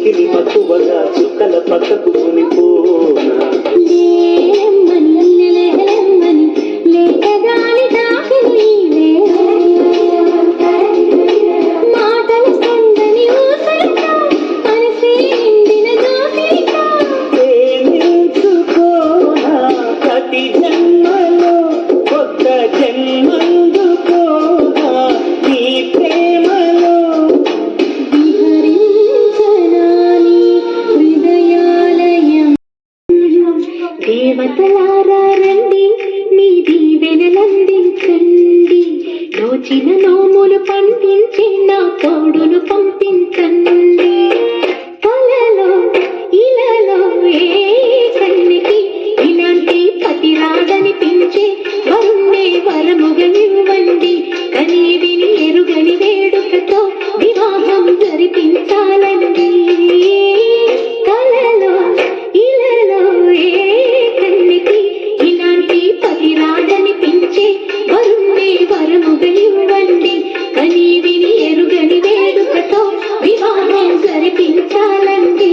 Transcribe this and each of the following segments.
చెక్కిలి మక్కువగా చుక్కల పక్కకు కొనిపోనా దేవతలారా రండి మీ దీవెనలందించండి దోచిన నోములు పండించి నా తోడును పంపించండి కలలో ఇలలో ఏ కన్నికి ఇలాంటి పతి రాడనిపించే వరుణ్ణే వరముగా ఇవ్వండి కని విని ఎరుగని వేడుకతో వివాహం జరిపించాలండి కలలో ఇలలో ఏ వరుణ్ణే వరముగా ఇవ్వండి కని విని ఎరుగని వేడుకతో వివాహం జరిపించాలండి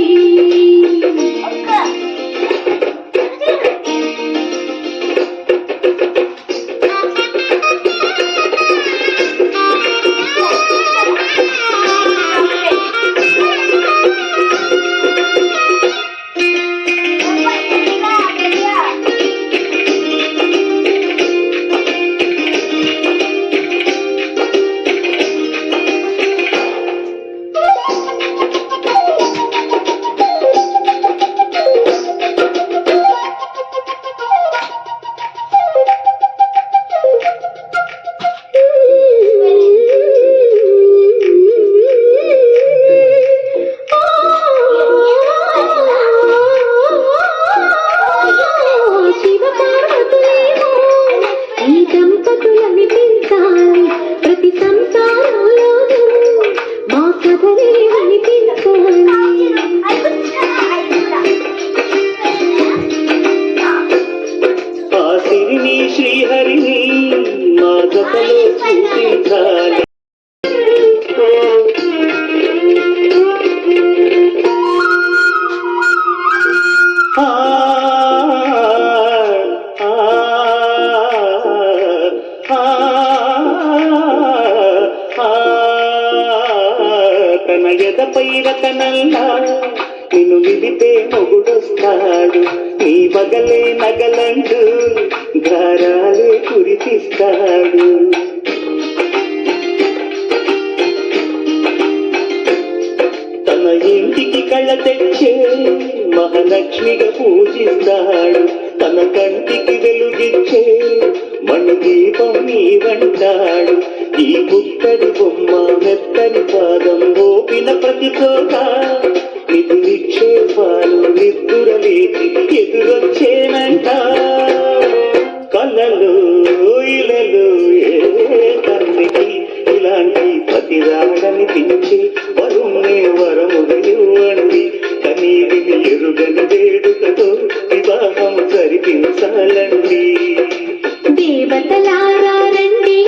శ్రీహరిని మా జతలో చూపించాలి తన ఎదపై రతనల్లా నిన్ను విడితే మొగుడొస్తాడు నీ బగలే నగలంటూ గారాలే కురిపిస్తాడు తన ఇంటికి కళ్ళ తెచ్చే మహాలక్ష్మిగా పూజిస్తాడు తన కంటికి వెలుగిచ్చే మణి దీపం నీవంటాడు ఈ పుత్తడి బొమ్మ మెత్తని పాదం ఓపిన ప్రతి చోట నిధి నిక్షేపాలు నిద్దురలేచి ఎదురొచ్చేనంట కళ్ళలో ఇలలో ఏ కన్నికి ఇలాంటి పతి రాడనిపించి వరుణ్ణే వరముగా ఇవ్వండి కనీ విని ఎరుగని వేడుకతో వివాహం జరిపించాలండి దేవతలారా రండి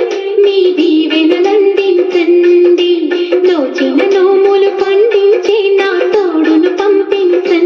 మీ దీవెనలందించండి దోచిన నోములు పండించి నా తోడును పంపించండి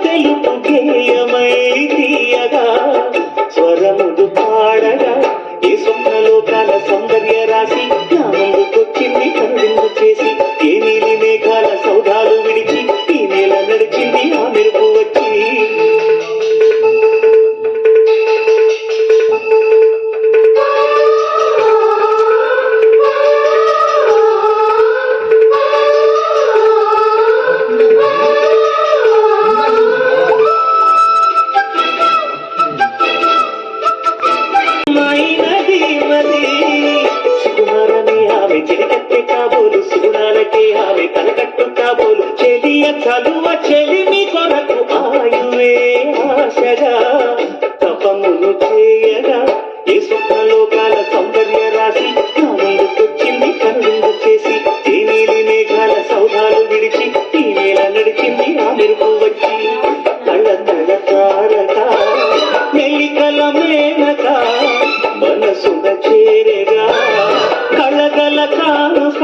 తెలుపు గేయమై తీయగా స్వరములు పాడగా ఏ స్వప్నలోకాల సౌందర్య రాశి నా ముందుకొచ్చింది కనువిందు చేసి ఏ నీలి మేఘాల సౌధాలు విడిచి ఈ నేల నడిచింది ఆ మెరుపు వచ్చి మైనది మది సుకుమారని ఆమె చెలికత్తె కాబోలు సుగుణాలకే ఆమె కనకట్టు కాబోలు చెలియ చలువ చెలిమి కొరకు ఆయువే ఆశగా తపమును చేయగా ఏ స్వప్నలోకాల సౌందర్య రాశి నా ముందుకొచ్చింది కనువిందు చేసి ఏ నీలి మేఘాల సౌధాలు విడిచి ఈ నేల నడిచింది ఆ మెరుపు వచ్చి తళ తళ తారక మెలికల మేనక మనసున చేరగా కళగల కానుక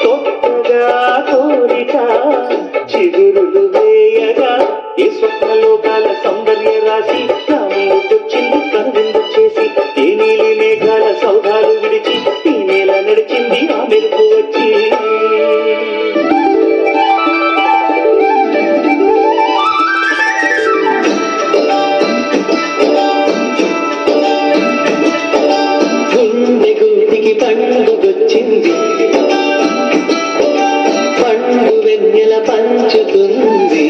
తొక్కగా కోరిక చిగురులు వేయగా ఏ స్వప్నలోకాల సౌందర్య రాశి నా ముందుకొచ్చింది కనువిందు చేసి ఏ నీలి మేఘాల సౌధాలు విడిచి ఈ నేల నడిచింది ఆ మెరుపు వచ్చి గుండెగూటికి పండుగొచ్చింది పండు వెన్నెల పంచుతుంది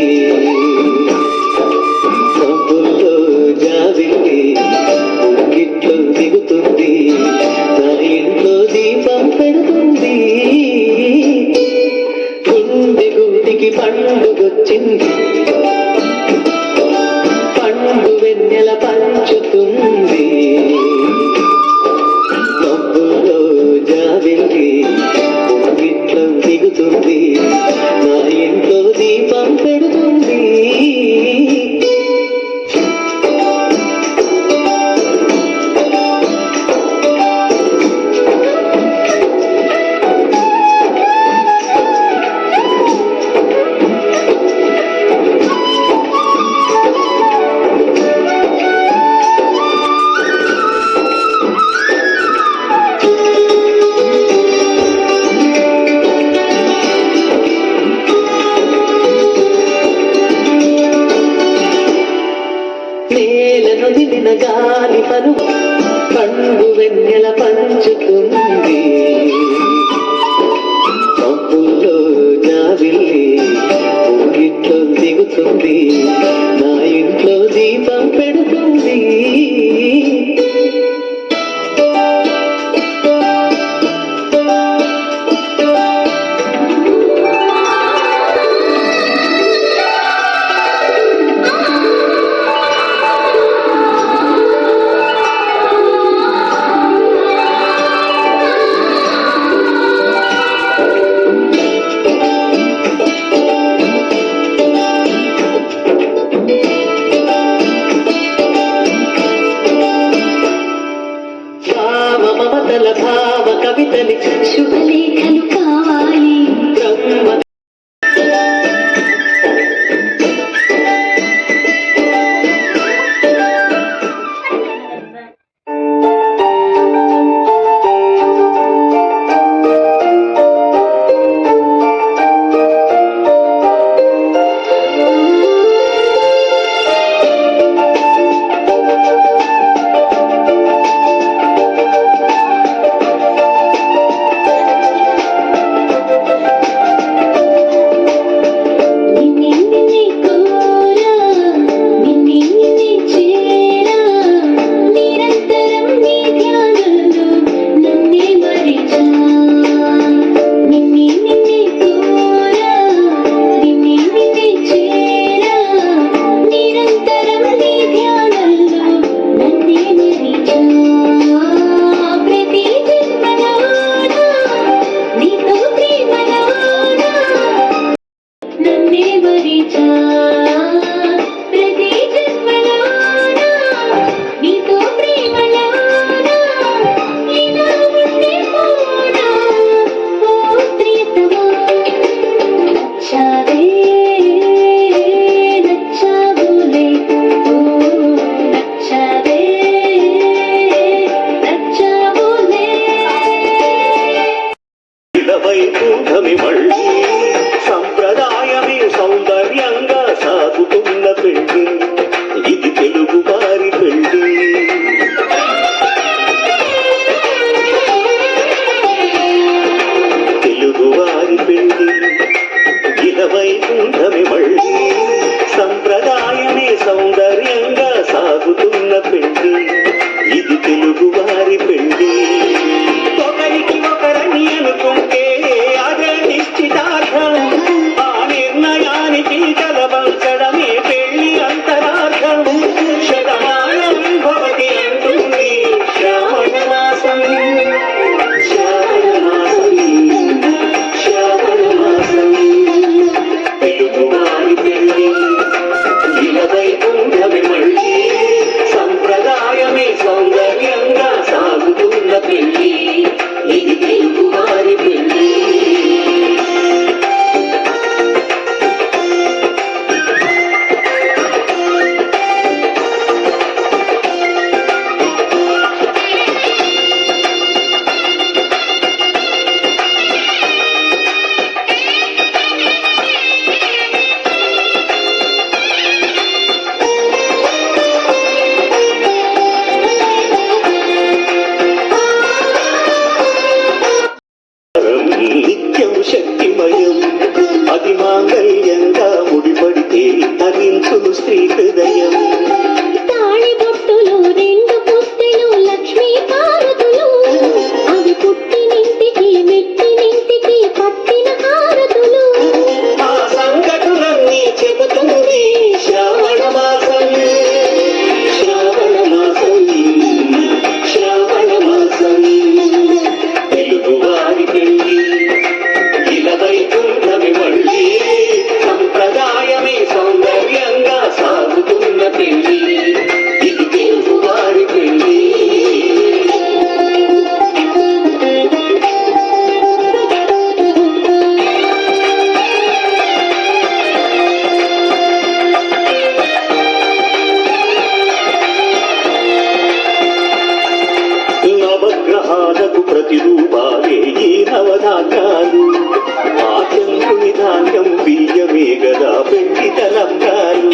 మబ్బుల్లో జాబిల్లి ముంగిట్లో దిగుతుంది నా ఇంట్లో దీపం పెడుతుంది గుండెగూటికి పండుగొచ్చింది పండు వెన్నెల పంచుతుంది మబ్బుల్లో జాబిల్లి ముంగిట్లో దిగుతుంది నా ఇంట్లో దీపం పెడుతుంది వైకుంఠమి మళ్ళీ సంప్రదాయమే సౌందర్యంగా సాగుతున్న పెళ్లి ఇది తెలుగు వారి పెళ్లి తెలుగు వారి పెళ్లి ఇది వైకుంఠమి మళ్ళీ సంప్రదాయమే సౌందర్యంగా సాగుతున్న పెళ్లి ఇది తెలుగు వారి పెళ్లి ఒకరికి ఒకరని అనుకుంటే అదే నిశ్చితార్థం ఆ నిర్ణయానికి తలవంచడమే పెళ్లి అంతరార్థం శతమానం భవతి అంటుంది శ్రావణ మాసం శ్రావణ మాసం శ్రావణ మాసం తెలుగు వారి పెళ్లి ఇలవై కుంభమి మళ్ళీ సంప్రదాయమే సౌందర్యంగా సాగుతున్న పెళ్లి ఇది తెలుగు వారి పెళ్లి నిత్యం శక్తిమయం అది మాంగళ్యంగా ముడిపడితే తరించును స్త్రీ హృదయం తాళిబొట్టులు రెండు పుస్తెలు లక్ష్మీ పార్వతులు అవి పుట్టినింటికి మెట్టినింటికి పట్టిన హారతులు ఆ సంఘటనలన్నీ చెబుతుంది శ్రావణ మాసం శ్రావణ మాసం శ్రావణ మాసం తెలుగు వారి పెళ్లి ఇలవై కుంభమి మళ్ళీ సంప్రదాయమే సౌందర్యంగా సాగుతున్న పెళ్లి ఇది తెలుగు వారి పెళ్లి నవగ్రహాలకు ప్రతిరూపాలే ఈ నవధాన్యాలు ఆ చంద్రుని ధాన్యం బియ్యమే గదా పెళ్లి తలంబ్రాలు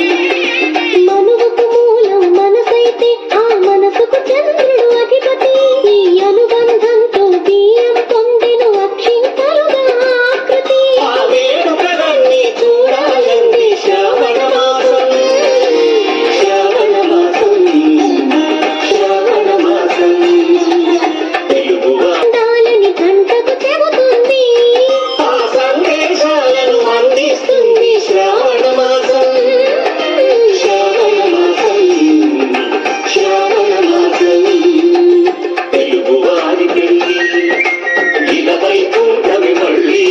మనువుకు మూలం మనసైతే ఆ మనసుకు చంద్రుడు అధిపతి ఈ అనుబంధంతో బియ్యం పొందెను అక్షింతలుగా ఆకృతి ఆ వేడుకలన్నీ చూడాలంది శ్రావణ మాసం శ్రావణ మాసం శ్రావణ మాసం తెలుగు అందాలని గంటకు చెబుతుంది ఆ సందేశాలను అందిస్తుంది శ్రావణ మాసం శ్రావణ మాసం శ్రావణ మాసం తెలుగు వారి పెళ్లి ఇలవై కుంఠమి మళ్ళీ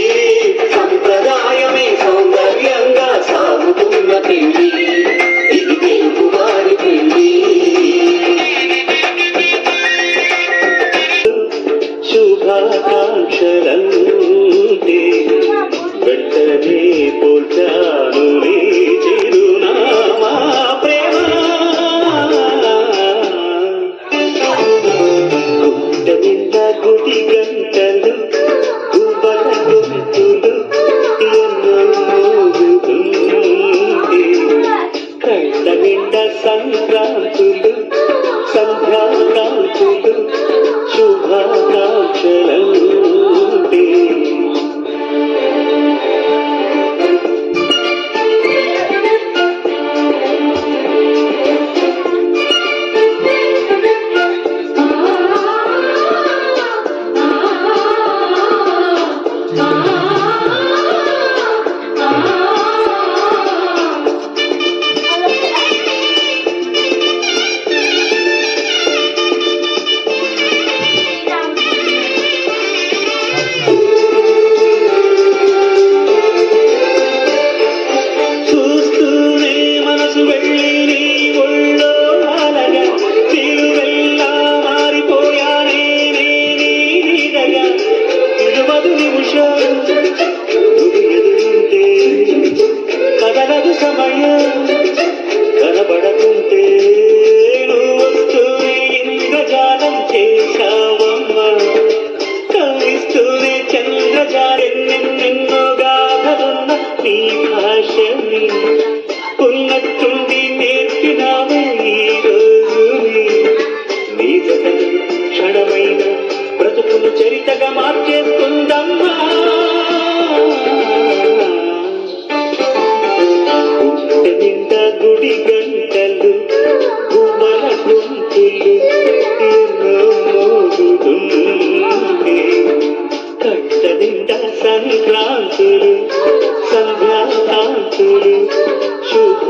సంప్రదాయమే సౌందర్యంగా సాగుతున్న పెళ్లి ఇది తెలుగు వారి పెళ్లి శుభాకాంక్షలంటే వెంటనే పోల్చాను నీ చిరునామా ప్రేమ గుంట నిండా గుడి గంటలు గువ్వల గొంతులు ఎన్నో మోగుతుంటే కళ్ళ నిండా సంక్రాంతులు సంధ్యాకాంతులు శుభాకాంక్షలంటే చూస్తూనే మనసు వెళ్ళి నీ ఒళ్ళో అలగా చిలువెల్లా మారిపోయానే నీ నీడగా ఇరువదు నిమిషాలు నువ్వు ఎదురుంటే కదలదు సమయం కనబడకుంటే నువ్వు వస్తూనే ఇంద్రజాలం చేశావమ్మా కవిస్తూనే చంద్రజాలం సంక్రాంతులు సంధ్యాకాంతులు శుభ